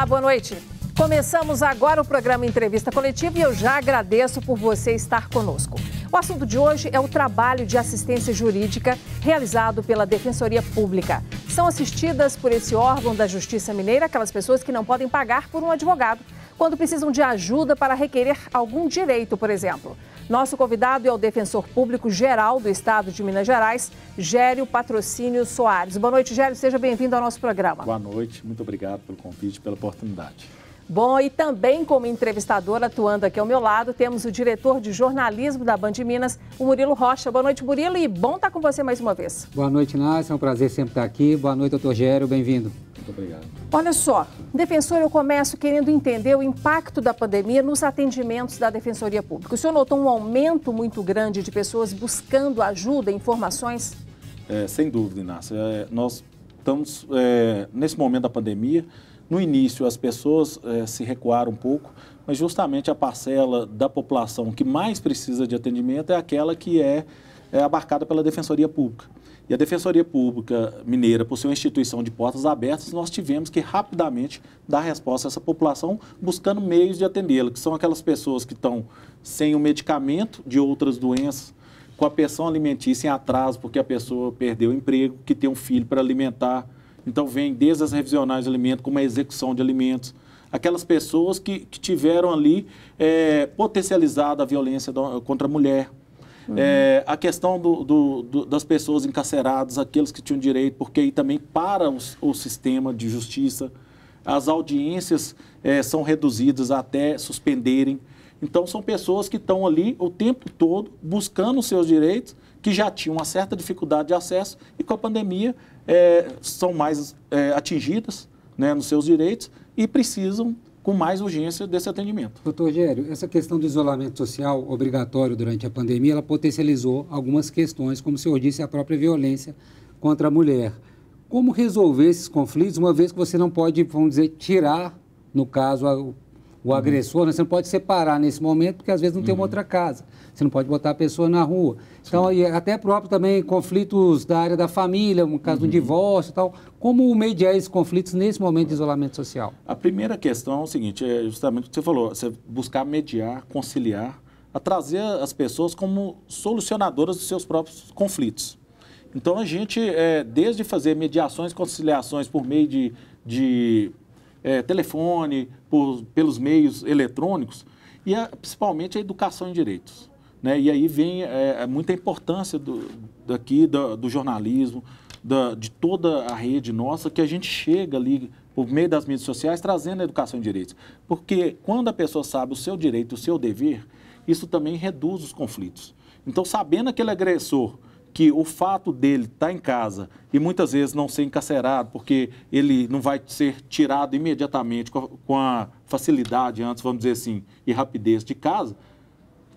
Olá, boa noite. Começamos agora o programa Entrevista Coletiva e eu já agradeço por você estar conosco. O assunto de hoje é o trabalho de assistência jurídica realizado pela Defensoria Pública. São assistidas por esse órgão da Justiça Mineira aquelas pessoas que não podem pagar por um advogado quando precisam de ajuda para requerer algum direito, por exemplo. Nosso convidado é o Defensor Público Geral do Estado de Minas Gerais, Gério Patrocínio Soares. Boa noite, Gério. Seja bem-vindo ao nosso programa. Boa noite. Muito obrigado pelo convite, pela oportunidade. Bom, e também como entrevistador atuando aqui ao meu lado, temos o diretor de jornalismo da Band Minas, o Murilo Rocha. Boa noite, Murilo, e bom estar com você mais uma vez. Boa noite, Nácia. É um prazer sempre estar aqui. Boa noite, doutor Gério. Bem-vindo. Muito obrigado. Olha só, defensor, eu começo querendo entender o impacto da pandemia nos atendimentos da Defensoria Pública. O senhor notou um aumento muito grande de pessoas buscando ajuda, informações? Sem dúvida, Inácia. Nós estamos, nesse momento da pandemia, no início as pessoas se recuaram um pouco, mas justamente a parcela da população que mais precisa de atendimento é aquela que é abarcada pela Defensoria Pública. E a Defensoria Pública Mineira, por ser uma instituição de portas abertas, nós tivemos que rapidamente dar resposta a essa população, buscando meios de atendê-la, que são aquelas pessoas que estão sem o medicamento de outras doenças, com a pensão alimentícia em atraso, porque a pessoa perdeu o emprego, que tem um filho para alimentar. Então, vem desde as revisionais de alimentos, como a execução de alimentos. Aquelas pessoas que tiveram ali potencializado a violência contra a mulher. A questão das pessoas encarceradas, aqueles que tinham direito, porque aí também para o sistema de justiça, as audiências são reduzidas até suspenderem. Então, são pessoas que estão ali o tempo todo buscando os seus direitos, que já tinham uma certa dificuldade de acesso e com a pandemia são mais atingidas, né, nos seus direitos e precisam com mais urgência desse atendimento. Doutor Gério, essa questão do isolamento social obrigatório durante a pandemia, ela potencializou algumas questões, como o senhor disse, a própria violência contra a mulher. Como resolver esses conflitos, uma vez que você não pode, vamos dizer, tirar, no caso, o agressor, né? Você não pode separar nesse momento, porque às vezes não tem uma outra casa. Você não pode botar a pessoa na rua. Então, e até próprio também conflitos da área da família, no caso do divórcio e tal. Como mediar esses conflitos nesse momento de isolamento social? A primeira questão é o seguinte, é justamente o que você falou, você buscar mediar, conciliar, a trazer as pessoas como solucionadoras dos seus próprios conflitos. Então, a gente, desde fazer mediações, conciliações por meio de telefone, pelos meios eletrônicos, e principalmente a educação em direitos. Né? E aí vem muita importância do jornalismo, de toda a rede nossa, que a gente chega ali, por meio das mídias sociais, trazendo a educação em direitos. Porque quando a pessoa sabe o seu direito, o seu dever, isso também reduz os conflitos. Então, sabendo aquele agressor, que o fato dele estar em casa e muitas vezes não ser encarcerado, porque ele não vai ser tirado imediatamente com a facilidade, antes, vamos dizer assim, e rapidez de casa,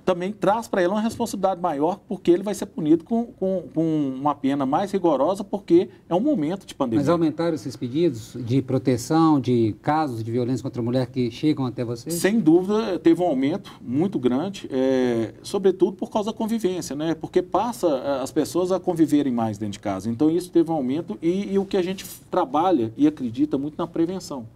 também traz para ele uma responsabilidade maior, porque ele vai ser punido com uma pena mais rigorosa, porque é um momento de pandemia. Mas aumentaram esses pedidos de proteção, de casos de violência contra a mulher que chegam até vocês? Sem dúvida, teve um aumento muito grande, sobretudo por causa da convivência, né? Porque passa as pessoas a conviverem mais dentro de casa. Então, isso teve um aumento e o que a gente trabalha e acredita muito na prevenção.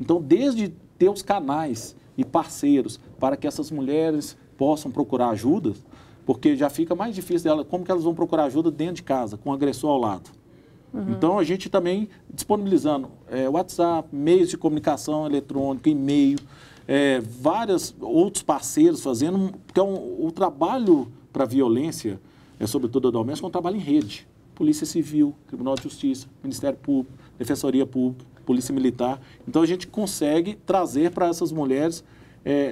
Então, desde ter os canais e parceiros para que essas mulheres possam procurar ajuda, porque já fica mais difícil dela, como que elas vão procurar ajuda dentro de casa, com o agressor ao lado. Então, a gente também disponibilizando WhatsApp, meios de comunicação eletrônica, e-mail, vários outros parceiros fazendo, porque o trabalho para a violência, sobretudo a doméstica, é um trabalho em rede. Polícia Civil, Tribunal de Justiça, Ministério Público, Defensoria Pública, Polícia Militar. Então, a gente consegue trazer para essas mulheres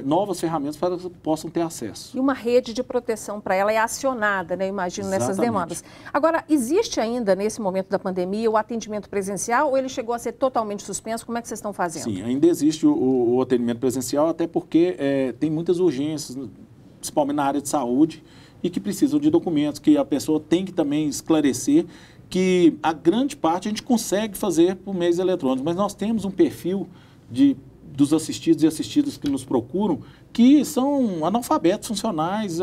novas ferramentas para que possam ter acesso. E uma rede de proteção para ela é acionada, né? Eu imagino, nessas demandas. Agora, existe ainda, nesse momento da pandemia, o atendimento presencial ou ele chegou a ser totalmente suspenso? Como é que vocês estão fazendo? Sim, ainda existe o atendimento presencial, até porque tem muitas urgências, principalmente na área de saúde, e que precisam de documentos, que a pessoa tem que também esclarecer, que a grande parte a gente consegue fazer por meios eletrônicos, mas nós temos um perfil dos assistidos e assistidas que nos procuram, que são analfabetos funcionais,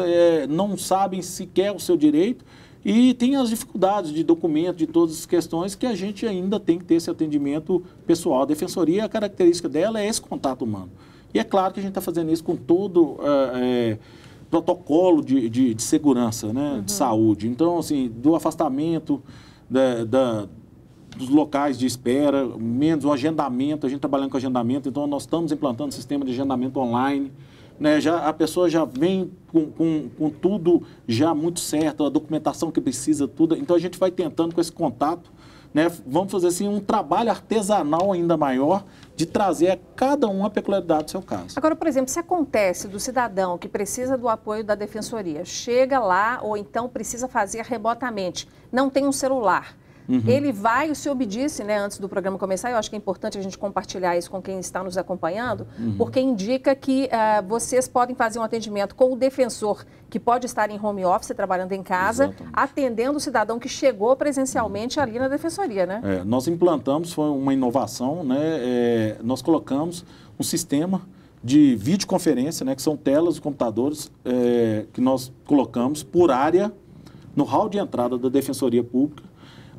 não sabem sequer o seu direito E tem as dificuldades de documento, de todas as questões que a gente ainda tem que ter esse atendimento pessoal. A defensoria, a característica dela é esse contato humano. E é claro que a gente está fazendo isso com todo protocolo de segurança, né, de saúde. Então, assim, do afastamento dos locais de espera, menos o agendamento, a gente trabalhando com agendamento, então nós estamos implantando um sistema de agendamento online. Né, a pessoa já vem com tudo já muito certo, a documentação que precisa, tudo. Então, a gente vai tentando com esse contato, né, vamos fazer assim um trabalho artesanal ainda maior de trazer a cada um a peculiaridade do seu caso. Agora, por exemplo, se acontece do cidadão que precisa do apoio da defensoria, chega lá ou então precisa fazer remotamente, não tem um celular, ele vai, o senhor me disse, né, antes do programa começar, eu acho que é importante a gente compartilhar isso com quem está nos acompanhando, porque indica que vocês podem fazer um atendimento com o defensor, que pode estar em home office, trabalhando em casa, exatamente, atendendo o cidadão que chegou presencialmente ali na defensoria, né? Nós implantamos, foi uma inovação, né, nós colocamos um sistema de videoconferência, né, que são telas de computadores que nós colocamos por área no hall de entrada da Defensoria Pública,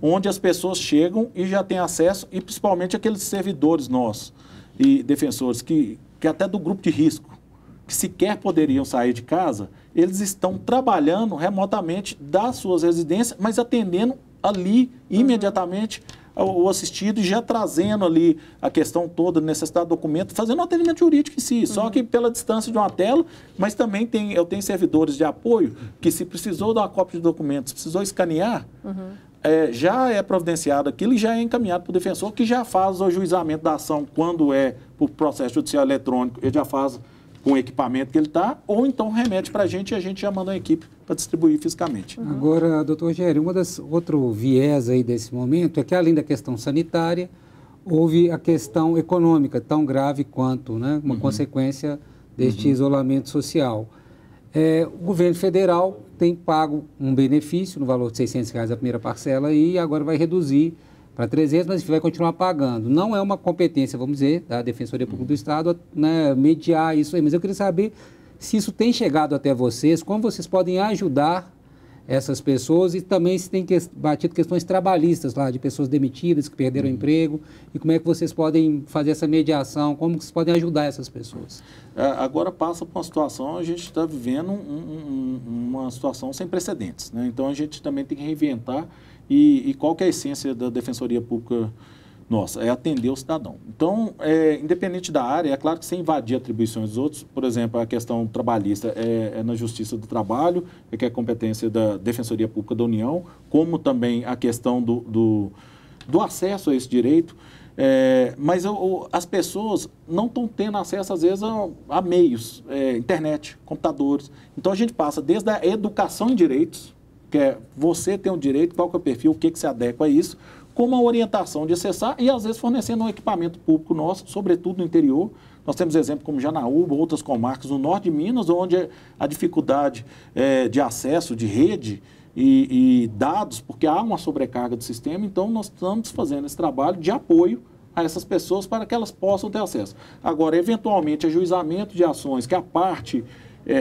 onde as pessoas chegam e já têm acesso, e principalmente aqueles servidores nossos e defensores que até do grupo de risco, que sequer poderiam sair de casa, eles estão trabalhando remotamente das suas residências, mas atendendo ali imediatamente o assistido e já trazendo ali a questão toda, necessidade de documento, fazendo um atendimento jurídico em si, só que pela distância de uma tela, mas também eu tenho servidores de apoio que se precisou dar uma cópia de documentos, precisou escanear, já é providenciado aquilo e já é encaminhado para o defensor, que já faz o ajuizamento da ação quando é por processo judicial eletrônico, ele já faz com o equipamento que ele está, ou então remete para a gente e a gente já manda uma equipe para distribuir fisicamente. Agora, doutor Rogério, outro viés aí desse momento é que, além da questão sanitária, houve a questão econômica, tão grave quanto, né, uma consequência deste isolamento social. O governo federal tem pago um benefício no valor de R$600 a primeira parcela e agora vai reduzir para 300, mas vai continuar pagando. Não é uma competência, vamos dizer, da Defensoria Pública do Estado, né, mediar isso aí, mas eu queria saber se isso tem chegado até vocês, como vocês podem ajudar essas pessoas e também se tem batido questões trabalhistas lá, de pessoas demitidas que perderam o emprego, e como é que vocês podem fazer essa mediação, como vocês podem ajudar essas pessoas? Agora passa por uma situação, a gente está vivendo uma situação sem precedentes, né? Então a gente também tem que reinventar e qual que é a essência da Defensoria Pública nossa? É atender o cidadão. Então, independente da área, é claro que sem invadir atribuições dos outros, por exemplo, a questão trabalhista é na Justiça do Trabalho, que é competência da Defensoria Pública da União, como também a questão do acesso a esse direito, mas as pessoas não estão tendo acesso, às vezes, a meios, internet, computadores. Então, a gente passa desde a educação em direitos, que é você tem um direito, qual que é o perfil, o que se adequa a isso, como a orientação de acessar e, às vezes, fornecendo um equipamento público nosso, sobretudo no interior. Nós temos exemplos como Janaúba, outras comarcas no norte de Minas, onde a dificuldade de acesso de rede e dados, porque há uma sobrecarga do sistema, então nós estamos fazendo esse trabalho de apoio a essas pessoas para que elas possam ter acesso. Agora, eventualmente, ajuizamento de ações, que a parte...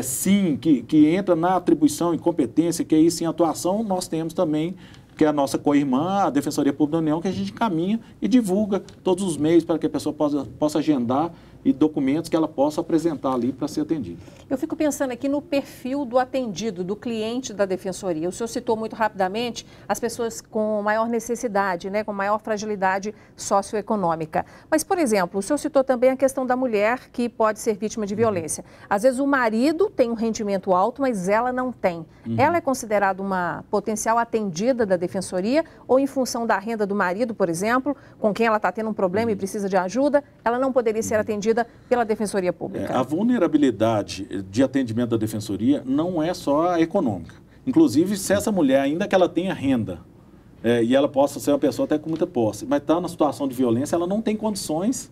sim, que entra na atribuição e competência, que aí sim atuação, nós temos também, que é a nossa co-irmã, a Defensoria Pública da União, que a gente encaminha e divulga todos os meios para que a pessoa possa agendar e documentos que ela possa apresentar ali para ser atendida. Eu fico pensando aqui no perfil do atendido, do cliente da Defensoria. O senhor citou muito rapidamente as pessoas com maior necessidade, né, com maior fragilidade socioeconômica. Mas, por exemplo, o senhor citou também a questão da mulher que pode ser vítima de violência. Às vezes o marido tem um rendimento alto, mas ela não tem. Ela é considerada uma potencial atendida da Defensoria ou em função da renda do marido, por exemplo, com quem ela está tendo um problema e precisa de ajuda, ela não poderia ser atendida pela Defensoria Pública? A vulnerabilidade de atendimento da Defensoria não é só a econômica. Inclusive, se essa mulher, ainda que ela tenha renda, e ela possa ser uma pessoa até com muita posse, mas está na situação de violência, ela não tem condições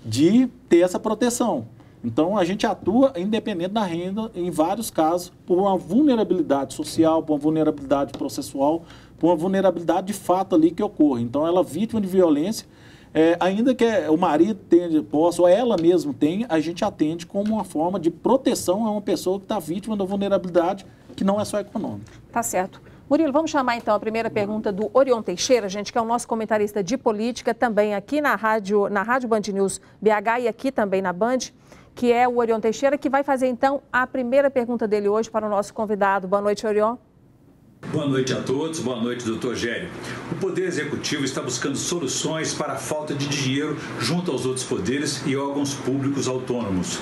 de ter essa proteção. Então, a gente atua independente da renda, em vários casos, por uma vulnerabilidade social, por uma vulnerabilidade processual, por uma vulnerabilidade de fato ali que ocorre. Então, ela é vítima de violência, ainda que o marido tenha posse, ou ela mesma tenha, a gente atende como uma forma de proteção a uma pessoa que está vítima da vulnerabilidade, que não é só econômica. Tá certo. Murilo, vamos chamar então a primeira pergunta do Orion Teixeira, gente, que é o nosso comentarista de política, também aqui na Rádio Band News BH e aqui também na Band, que é o Orion Teixeira, que vai fazer então a primeira pergunta dele hoje para o nosso convidado. Boa noite, Orion. Boa noite a todos, boa noite, doutor Gério. O Poder Executivo está buscando soluções para a falta de dinheiro junto aos outros poderes e órgãos públicos autônomos.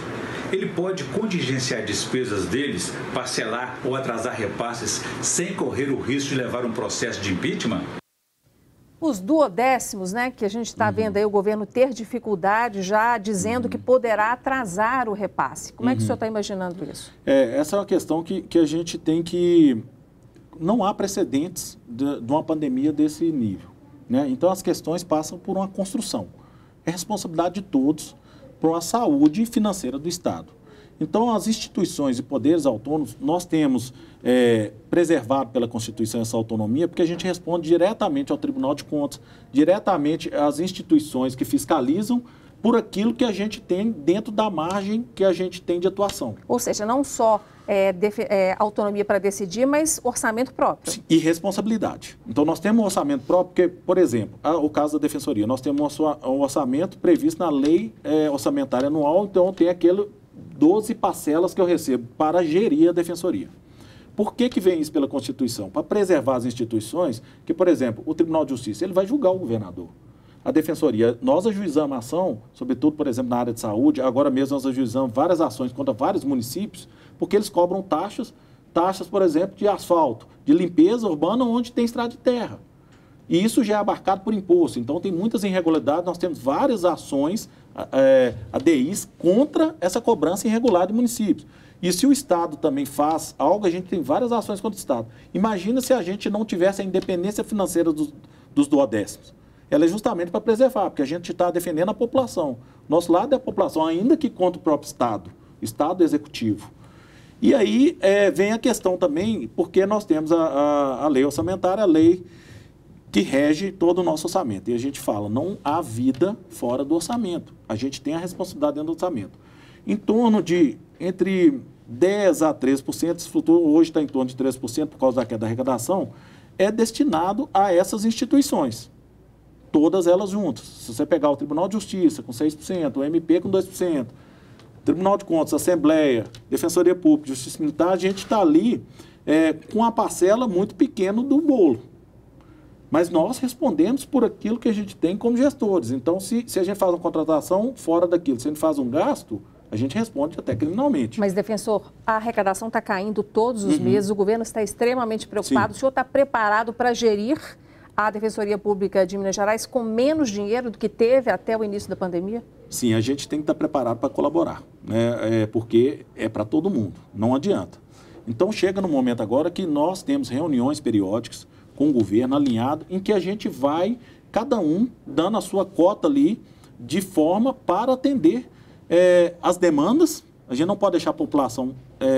Ele pode contingenciar despesas deles, parcelar ou atrasar repasses sem correr o risco de levar um processo de impeachment? Os duodécimos, né, que a gente está vendo aí o governo ter dificuldade já dizendo que poderá atrasar o repasse. Como é que o senhor está imaginando isso? Essa é uma questão que a gente tem que... Não há precedentes de uma pandemia desse nível, né? Então, as questões passam por uma construção. É responsabilidade de todos para a saúde financeira do Estado. Então, as instituições e poderes autônomos, nós temos preservado pela Constituição essa autonomia, porque a gente responde diretamente ao Tribunal de Contas, diretamente às instituições que fiscalizam por aquilo que a gente tem dentro da margem que a gente tem de atuação. Ou seja, não só autonomia para decidir, mas orçamento próprio. E responsabilidade. Então, nós temos um orçamento próprio, porque, por exemplo, o caso da Defensoria, nós temos um orçamento previsto na lei orçamentária anual, então tem aquele 12 parcelas que eu recebo para gerir a Defensoria. Por que vem isso pela Constituição? Para preservar as instituições, que, por exemplo, o Tribunal de Justiça, ele vai julgar o governador. A Defensoria, nós ajuizamos a ação, sobretudo, por exemplo, na área de saúde, agora mesmo nós ajuizamos várias ações contra vários municípios, porque eles cobram taxas, por exemplo, de asfalto, de limpeza urbana, onde tem estrada de terra. E isso já é abarcado por imposto. Então, tem muitas irregularidades, nós temos várias ações, ADIs, contra essa cobrança irregular de municípios. E se o Estado também faz algo, a gente tem várias ações contra o Estado. Imagina se a gente não tivesse a independência financeira dos duodécimos. Ela é justamente para preservar, porque a gente está defendendo a população. Nosso lado é a população, ainda que contra o próprio Estado executivo. E aí vem a questão também, porque nós temos a lei orçamentária, a lei que rege todo o nosso orçamento. E a gente fala, não há vida fora do orçamento. A gente tem a responsabilidade dentro do orçamento. Em torno de entre 10% a 13%, esse futuro hoje está em torno de 13% por causa da queda da arrecadação, é destinado a essas instituições. Todas elas juntas. Se você pegar o Tribunal de Justiça com 6%, o MP com 2%, Tribunal de Contas, Assembleia, Defensoria Pública, Justiça Militar, a gente está ali com uma parcela muito pequena do bolo. Mas nós respondemos por aquilo que a gente tem como gestores. Então, se a gente faz uma contratação fora daquilo, se a gente faz um gasto, a gente responde até criminalmente. Mas, defensor, a arrecadação está caindo todos os meses, o governo está extremamente preocupado. Sim. O senhor está preparado para gerir a Defensoria Pública de Minas Gerais com menos dinheiro do que teve até o início da pandemia? Sim, a gente tem que estar preparado para colaborar, né? Porque é para todo mundo, não adianta. Então, chega no momento agora que nós temos reuniões periódicas com o governo alinhado, em que a gente vai, cada um, dando a sua cota ali, de forma para atender as demandas. A gente não pode deixar a população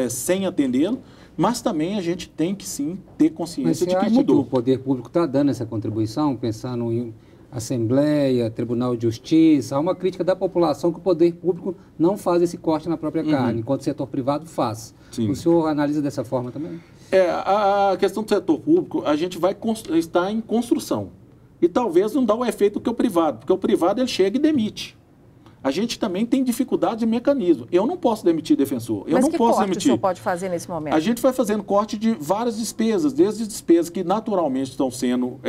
sem atendê-lo, mas também a gente tem que, sim, ter consciência de que mudou. Que o poder público está dando essa contribuição, pensando em Assembleia, Tribunal de Justiça? Há uma crítica da população que o poder público não faz esse corte na própria carne, enquanto o setor privado faz. Sim. O senhor analisa dessa forma também? A questão do setor público, a gente vai estar em construção. E talvez não dá o efeito que o privado, porque o privado ele chega e demite. A gente também tem dificuldade de mecanismo. Eu não posso demitir defensor. Mas que corte o senhor pode fazer nesse momento? A gente vai fazendo corte de várias despesas, desde despesas que naturalmente estão sendo,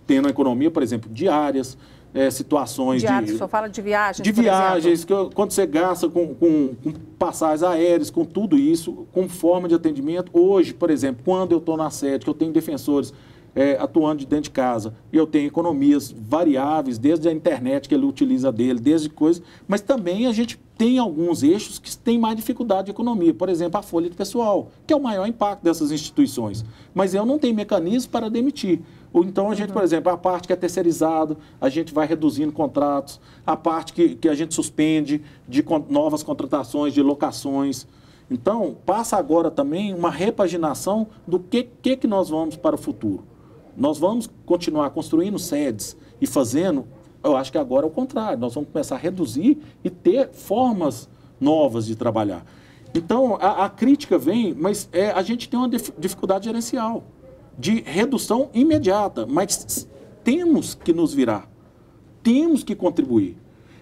tendo a economia, por exemplo, diárias, situações diárias, o senhor fala de viagens, de viagens, quando você gasta com passagens aéreas, com tudo isso, com forma de atendimento. Hoje, por exemplo, quando eu estou na sede, que eu tenho defensores atuando de dentro de casa, e eu tenho economias variáveis, desde a internet que ele utiliza dele, desde coisas, mas também a gente tem alguns eixos que têm mais dificuldade de economia, por exemplo, a folha de pessoal, que é o maior impacto dessas instituições, mas eu não tenho mecanismo para demitir. Ou então a gente, por exemplo, a parte que é terceirizado, a gente vai reduzindo contratos, a parte que a gente suspende de novas contratações, de locações. Então, passa agora também uma repaginação do que nós vamos para o futuro. Nós vamos continuar construindo sedes e fazendo, eu acho que agora é o contrário, nós vamos começar a reduzir e ter formas novas de trabalhar. Então, a crítica vem, mas a gente tem uma dificuldade gerencial. de redução imediata, mas temos que nos virar, temos que contribuir.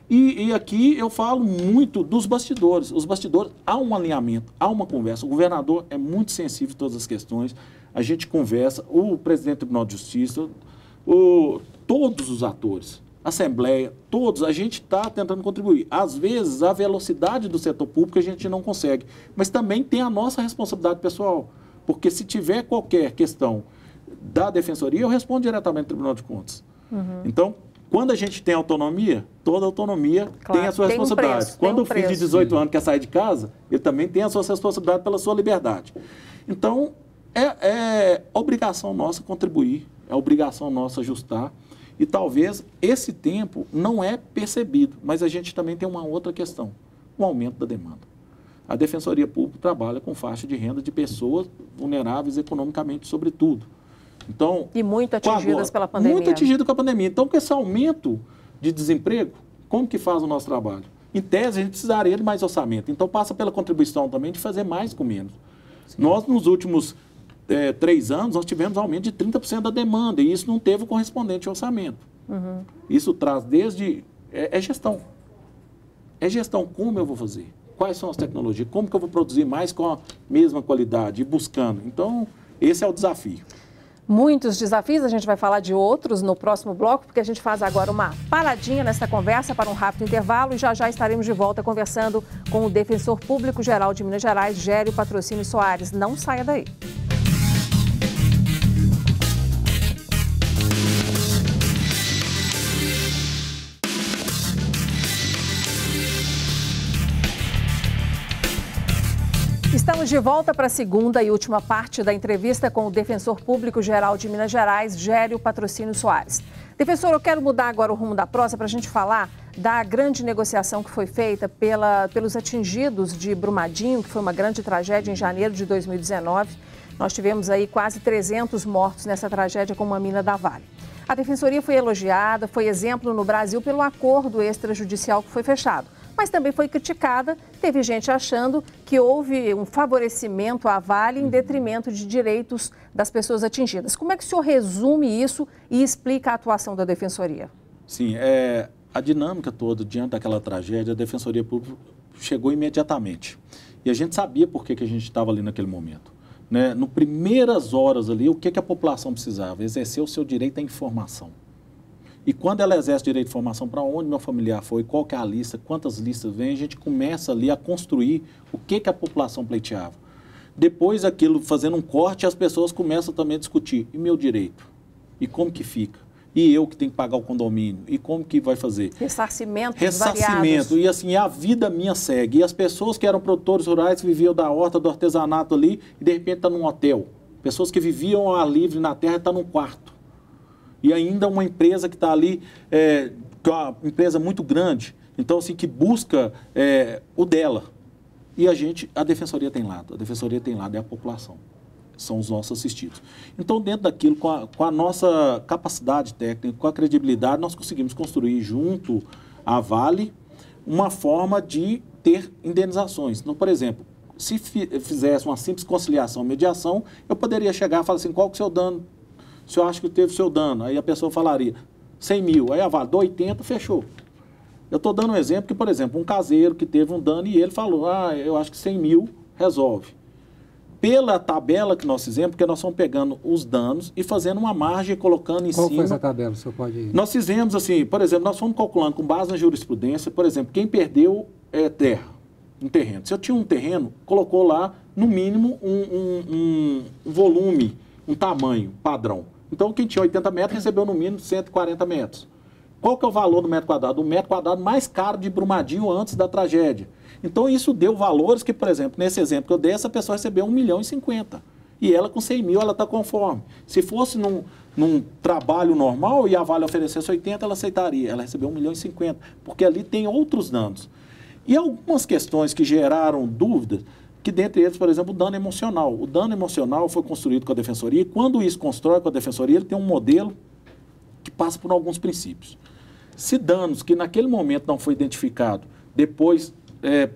E aqui eu falo muito dos bastidores. Os bastidores, há um alinhamento, há uma conversa. O governador é muito sensível a todas as questões. A gente conversa, o presidente do Tribunal de Justiça, todos os atores, Assembleia, todos, a gente está tentando contribuir. Às vezes, a velocidade do setor público a gente não consegue, mas também tem a nossa responsabilidade pessoal. Porque se tiver qualquer questão da Defensoria, eu respondo diretamente ao Tribunal de Contas. Então, quando a gente tem autonomia, toda autonomia tem a sua responsabilidade. Quando o filho de 18 anos quer sair de casa, ele também tem a sua responsabilidade pela sua liberdade. Então, é obrigação nossa contribuir, é obrigação nossa ajustar. E talvez esse tempo não é percebido, mas a gente também tem uma outra questão, o aumento da demanda. A Defensoria Pública trabalha com faixa de renda de pessoas vulneráveis economicamente, sobretudo. Então, e muito atingidas pela pandemia. Muito atingidas com a pandemia. Então, com esse aumento de desemprego, como que faz o nosso trabalho? Em tese, a gente precisaria de mais orçamento. Então, passa pela contribuição também de fazer mais com menos. Sim. Nós, nos últimos 3 anos, nós tivemos aumento de 30% da demanda, e isso não teve o correspondente orçamento. Isso traz desde... É gestão. É gestão. Como eu vou fazer? Quais são as tecnologias? Como que eu vou produzir mais com a mesma qualidade? E buscando. Então, esse é o desafio. Muitos desafios, a gente vai falar de outros no próximo bloco, porque a gente faz agora uma paradinha nessa conversa para um rápido intervalo e já estaremos de volta conversando com o Defensor Público Geral de Minas Gerais, Gério Patrocínio Soares. Não saia daí. Estamos de volta para a segunda e última parte da entrevista com o Defensor Público Geral de Minas Gerais, Gério Patrocínio Soares. Defensor, eu quero mudar agora o rumo da prosa para a gente falar da grande negociação que foi feita pelos atingidos de Brumadinho, que foi uma grande tragédia em janeiro de 2019. Nós tivemos aí quase 300 mortos nessa tragédia com uma mina da Vale. A Defensoria foi elogiada, foi exemplo no Brasil pelo acordo extrajudicial que foi fechado. Mas também foi criticada, teve gente achando que houve um favorecimento à Vale em detrimento de direitos das pessoas atingidas. Como é que o senhor resume isso e explica a atuação da Defensoria? Sim, a dinâmica toda diante daquela tragédia, a Defensoria Pública chegou imediatamente. E a gente sabia por que a gente estava ali naquele momento. Né? No primeiras horas ali, o que a população precisava? Exercer o seu direito à informação. E quando ela exerce direito de informação, para onde meu familiar foi, qual que é a lista, quantas listas vem, a gente começa ali a construir o que a população pleiteava. Depois aquilo, fazendo um corte, as pessoas começam também a discutir, e meu direito? E como que fica? E eu que tenho que pagar o condomínio? E como que vai fazer? Ressarcimento variados. E assim, a vida minha segue. E as pessoas que eram produtores rurais, viviam da horta, do artesanato ali, e de repente estão num hotel. Pessoas que viviam ao ar livre na terra, estão num quarto. E ainda uma empresa que está ali, que é uma empresa muito grande, então assim, que busca o dela. E a Defensoria tem lado, é a população, são os nossos assistidos. Então, dentro daquilo, com a nossa capacidade técnica, com a credibilidade, nós conseguimos construir junto à Vale uma forma de ter indenizações. Então, por exemplo, se fizesse uma simples conciliação, mediação, eu poderia chegar e falar assim, qual que é o seu dano? O senhor acha que teve o seu dano? Aí a pessoa falaria, 100 mil. Aí a Vale, 80, fechou. Eu estou dando um exemplo que, por exemplo, um caseiro que teve um dano e ele falou, eu acho que 100 mil resolve. Pela tabela que nós fizemos, porque nós fomos pegando os danos e fazendo uma margem e colocando em cima... Qual foi essa tabela? O senhor pode ir? Nós fizemos assim, por exemplo, nós fomos calculando com base na jurisprudência, por exemplo, quem perdeu terra, um terreno. Se eu tinha um terreno, colocou lá, no mínimo, um volume, um tamanho padrão. Então, quem tinha 80 metros recebeu no mínimo 140 metros. Qual que é o valor do metro quadrado? O metro quadrado mais caro de Brumadinho antes da tragédia. Então, isso deu valores que, por exemplo, nesse exemplo que eu dei, essa pessoa recebeu 1.050.000. E ela, com 100 mil, ela está conforme. Se fosse num trabalho normal e a Vale oferecesse 80, ela aceitaria. Ela recebeu 1.050.000, porque ali tem outros danos. E algumas questões que geraram dúvidas, que dentre eles, por exemplo, o dano emocional. O dano emocional foi construído com a Defensoria, e quando isso constrói com a Defensoria, ele tem um modelo que passa por alguns princípios. Se danos que naquele momento não foi identificado, depois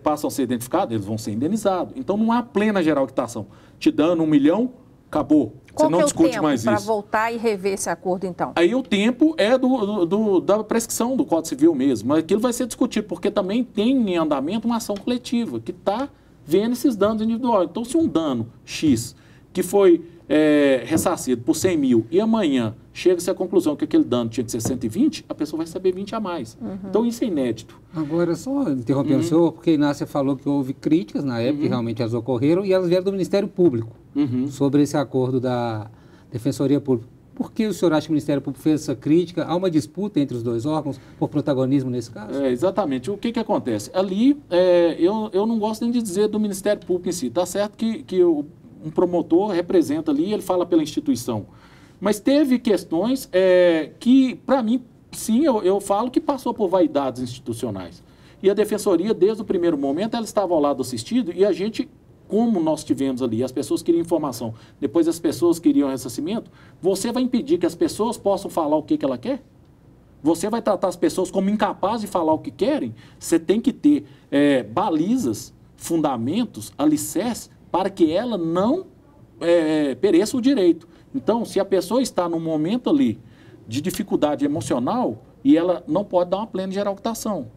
passam a ser identificados, eles vão ser indenizados. Então não há plena geral quitação. Te dando 1 milhão, Acabou. Qual você não discute tempo mais para isso. voltar e rever esse acordo, então? Aí o tempo é da prescrição do Código Civil mesmo. Mas aquilo vai ser discutido, porque também tem em andamento uma ação coletiva que está vendo esses danos individuais. Então, se um dano X que foi ressarcido por 100 mil e amanhã chega-se à conclusão que aquele dano tinha que ser 120, a pessoa vai saber 20 a mais. Então, isso é inédito. Agora, só interrompendo o senhor, porque a Inácia falou que houve críticas na época, que realmente elas ocorreram, e elas vieram do Ministério Público sobre esse acordo da Defensoria Pública. Por que o senhor acha que o Ministério Público fez essa crítica? Há uma disputa entre os dois órgãos por protagonismo nesse caso? Exatamente. O que acontece? Ali, eu não gosto nem de dizer do Ministério Público em si. Está certo que um promotor representa ali, ele fala pela instituição. Mas teve questões que, para mim, sim, eu falo que passou por vaidades institucionais. E a Defensoria, desde o primeiro momento, ela estava ao lado assistido e a gente, como nós tivemos ali, as pessoas queriam informação, depois as pessoas queriam ressarcimento, você vai impedir que as pessoas possam falar o que ela quer? Você vai tratar as pessoas como incapazes de falar o que querem? Você tem que ter balizas, fundamentos, alicerces, para que ela não pereça o direito. Então, se a pessoa está num momento ali de dificuldade emocional e ela não pode dar uma plena geral quitação.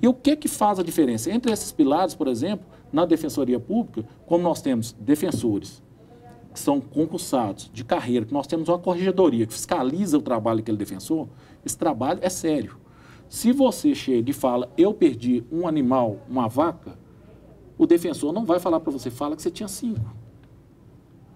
E o que faz a diferença? Entre esses pilares, por exemplo, na Defensoria Pública, como nós temos defensores que são concursados de carreira, que nós temos uma corregedoria que fiscaliza o trabalho daquele defensor, esse trabalho é sério. Se você chega e fala, eu perdi um animal, uma vaca, o defensor não vai falar para você, fala que você tinha 5.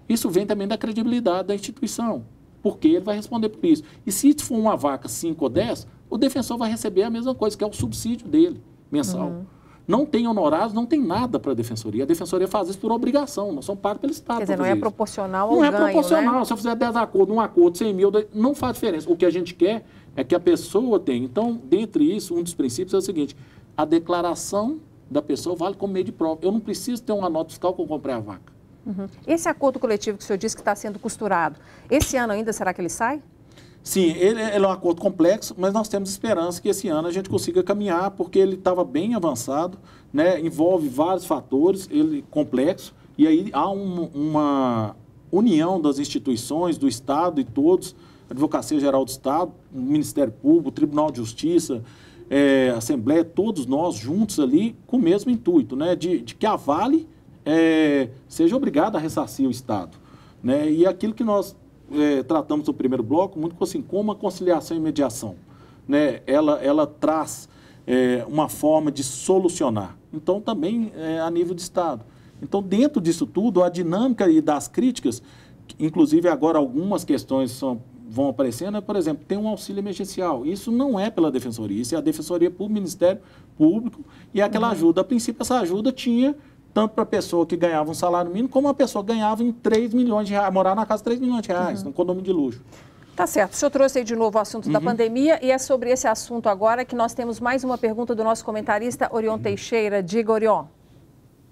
Isso vem também da credibilidade da instituição, porque ele vai responder por isso. E se for uma vaca 5 ou 10, o defensor vai receber a mesma coisa, que é o subsídio dele, mensal. Não tem honorários, não tem nada para a Defensoria. A Defensoria faz isso por obrigação, nós somos pagos pelo Estado. Quer dizer, não é proporcional ao ganho, ganho, não é proporcional. Né? Se eu fizer 10 acordos, um acordo, 100 mil, não faz diferença. O que a gente quer é que a pessoa tenha. Então, dentre isso, um dos princípios é o seguinte, a declaração da pessoa vale como meio de prova. Eu não preciso ter uma nota fiscal que eu comprei a vaca. Esse acordo coletivo que o senhor disse que está sendo costurado, esse ano ainda, será que ele sai? Sim, ele é um acordo complexo, mas nós temos esperança que esse ano a gente consiga caminhar, porque ele estava bem avançado, né? Envolve vários fatores, ele complexo, e aí há uma união das instituições, do Estado e todos, a Advocacia Geral do Estado, o Ministério Público, o Tribunal de Justiça, a Assembleia, todos nós juntos ali com o mesmo intuito, né? De que a Vale seja obrigada a ressarcir o Estado, né? E aquilo que nós tratamos no primeiro bloco, muito assim, como a conciliação e mediação, né? Ela traz uma forma de solucionar. Então, também a nível de Estado. Então, dentro disso tudo, a dinâmica e das críticas, inclusive agora algumas questões vão aparecendo, por exemplo, tem um auxílio emergencial. Isso não é pela Defensoria, isso é a Defensoria Pública, Ministério Público, e aquela ajuda. A princípio, essa ajuda tinha tanto para a pessoa que ganhava um salário mínimo, como a pessoa que ganhava em 3 milhões de reais, morar na casa de 3 milhões de reais, num condomínio de luxo. Tá certo. O senhor trouxe aí de novo o assunto da pandemia e é sobre esse assunto agora que nós temos mais uma pergunta do nosso comentarista Orion Teixeira. Diga, Orion.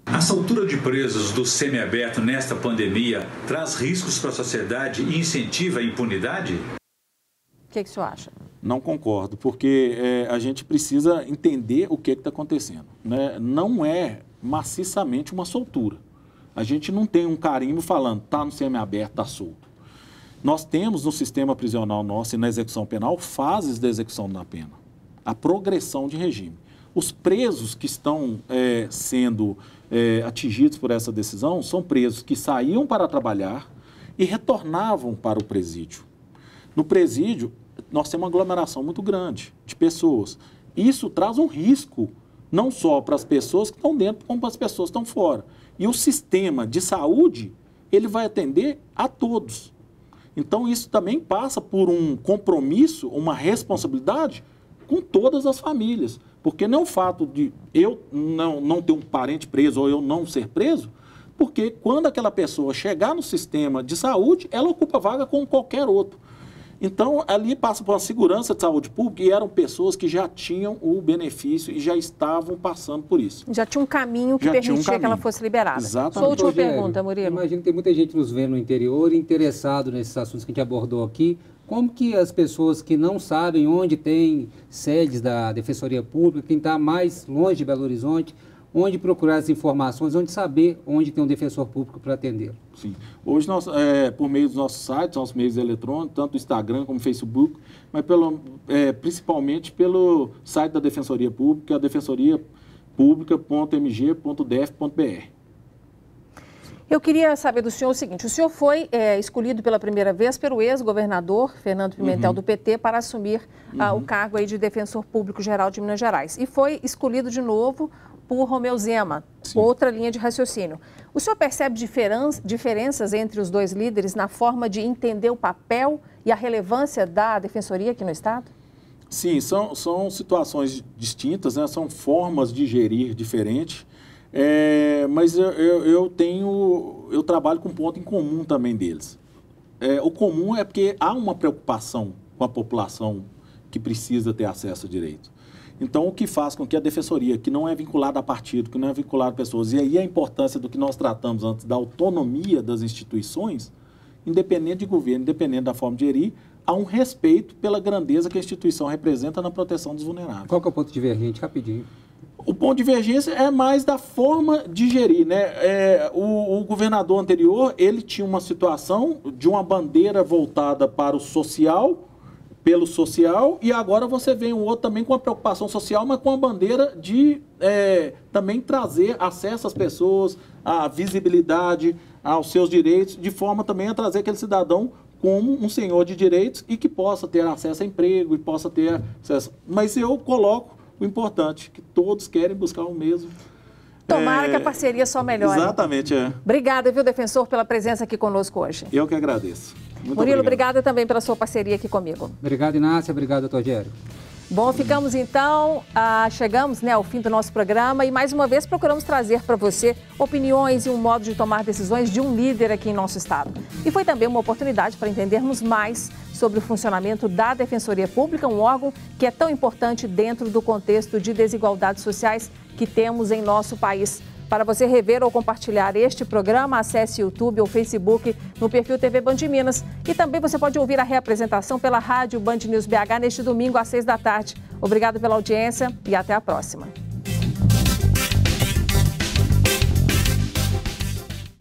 A soltura de presos do semiaberto nesta pandemia traz riscos para a sociedade e incentiva a impunidade? O que o senhor acha? Não concordo, porque a gente precisa entender o que está acontecendo, né? Não é maciçamente uma soltura. A gente não tem um carimbo falando, está no semiaberto, está solto. Nós temos no sistema prisional nosso e na execução penal fases da execução da pena. A progressão de regime. Os presos que estão sendo atingidos por essa decisão são presos que saíam para trabalhar e retornavam para o presídio. No presídio, nós temos uma aglomeração muito grande de pessoas. Isso traz um risco, não só para as pessoas que estão dentro, como para as pessoas que estão fora. E o sistema de saúde, ele vai atender a todos. Então, isso também passa por um compromisso, uma responsabilidade com todas as famílias. Porque não é o fato de eu não ter um parente preso ou eu não ser preso, porque quando aquela pessoa chegar no sistema de saúde, ela ocupa vaga como qualquer outro. Então, ali passa por uma segurança de saúde pública e eram pessoas que já tinham o benefício e já estavam passando por isso. Já tinha um caminho que permitia que ela fosse liberada. Exatamente. Sua última pergunta, Murilo. Imagino que tem muita gente nos vendo no interior interessado nesses assuntos que a gente abordou aqui. Como que as pessoas que não sabem onde tem sedes da Defensoria Pública, quem está mais longe de Belo Horizonte, onde procurar as informações, onde saber onde tem um defensor público para atender? Sim. Hoje, nós, por meio dos nossos sites, nossos meios eletrônicos, tanto o Instagram como o Facebook, mas principalmente pelo site da Defensoria Pública, defensoriapublica.mg.def.br. Eu queria saber do senhor o seguinte, o senhor foi escolhido pela primeira vez pelo ex-governador Fernando Pimentel do PT para assumir o cargo aí de Defensor Público Geral de Minas Gerais e foi escolhido de novo por Romeu Zema, outra linha de raciocínio. O senhor percebe diferenças entre os dois líderes na forma de entender o papel e a relevância da Defensoria aqui no Estado? Sim, são situações distintas, né? São formas de gerir diferentes. Mas eu trabalho com um ponto em comum também deles. O comum é porque há uma preocupação com a população que precisa ter acesso a direito. Então, o que faz com que a Defensoria, que não é vinculada a partido, que não é vinculada a pessoas, e aí a importância do que nós tratamos antes da autonomia das instituições, independente de governo, independente da forma de gerir, há um respeito pela grandeza que a instituição representa na proteção dos vulneráveis. Qual que é o ponto divergente? Rapidinho. O ponto de divergência é mais da forma de gerir, né? O governador anterior, ele tinha uma situação de uma bandeira voltada para o social, pelo social, e agora você vê um outro também com a preocupação social, mas com a bandeira de também trazer acesso às pessoas, a visibilidade aos seus direitos, de forma também a trazer aquele cidadão como um senhor de direitos e que possa ter acesso a emprego e possa ter acesso. Mas eu coloco o importante, que todos querem buscar o mesmo. Tomara que a parceria só melhore. Exatamente, Obrigada, viu, defensor, pela presença aqui conosco hoje. Eu que agradeço. Muito Murilo, obrigado. obrigada também pela sua parceria aqui comigo. Obrigado, Inácia. Obrigado, doutor Gério. Bom, ficamos então, chegamos ao fim do nosso programa e mais uma vez procuramos trazer para você opiniões e um modo de tomar decisões de um líder aqui em nosso estado. E foi também uma oportunidade para entendermos mais sobre o funcionamento da Defensoria Pública, um órgão que é tão importante dentro do contexto de desigualdades sociais que temos em nosso país. Para você rever ou compartilhar este programa, acesse YouTube ou Facebook no perfil TV Band Minas. E também você pode ouvir a reapresentação pela rádio Band News BH neste domingo às 6 da tarde. Obrigado pela audiência e até a próxima.